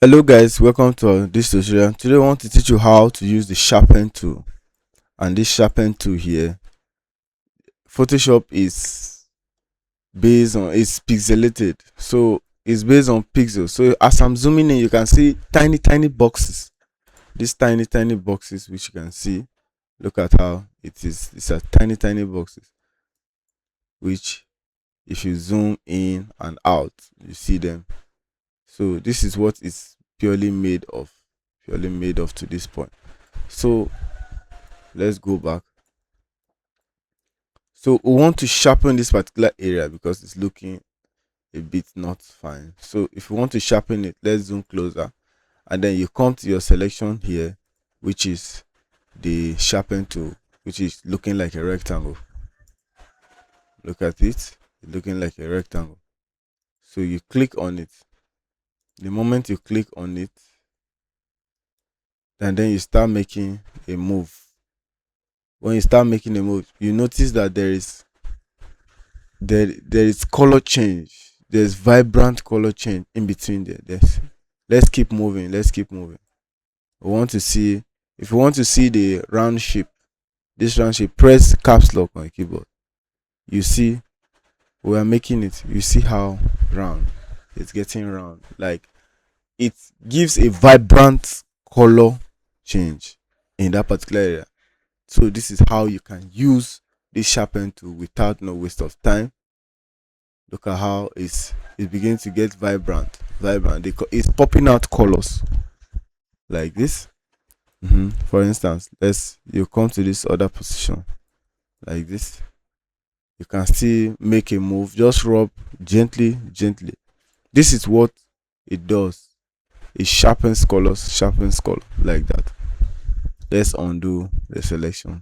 Hello guys, welcome to this tutorial. Today I want to teach you how to use the Sharpen tool. And this Sharpen tool here, Photoshop is based on, it's pixelated, so it's based on pixels. So as I'm zooming in, you can see tiny boxes. These tiny boxes which you can see. Look at how it is. It's a tiny boxes which if you zoom in and out, you see them. So this is what it's purely made of to this point. So let's go back. So we want to sharpen this particular area because it's looking a bit not fine. So if you want to sharpen it, let's zoom closer, and then you come to your selection here, which is the Sharpen tool, which is looking like a rectangle. Look at it, it's looking like a rectangle. So you click on it. The moment you click on it, and then you start making a move. When you start making a move, you notice that there is color change. There's vibrant color change in between there. Let's keep moving. We want to see, if you want to see the round shape, this round shape, press caps lock on the keyboard. You see we are making it. You see how round it's getting round. Like, it gives a vibrant color change in that particular area. So this is how you can use this Sharpen tool without no waste of time. Look at how it's beginning to get vibrant. It's popping out colors like this. For instance, you come to this other position like this. You can still make a move. Just rub gently. This is what it does. It sharpens color like that. Let's undo the selection.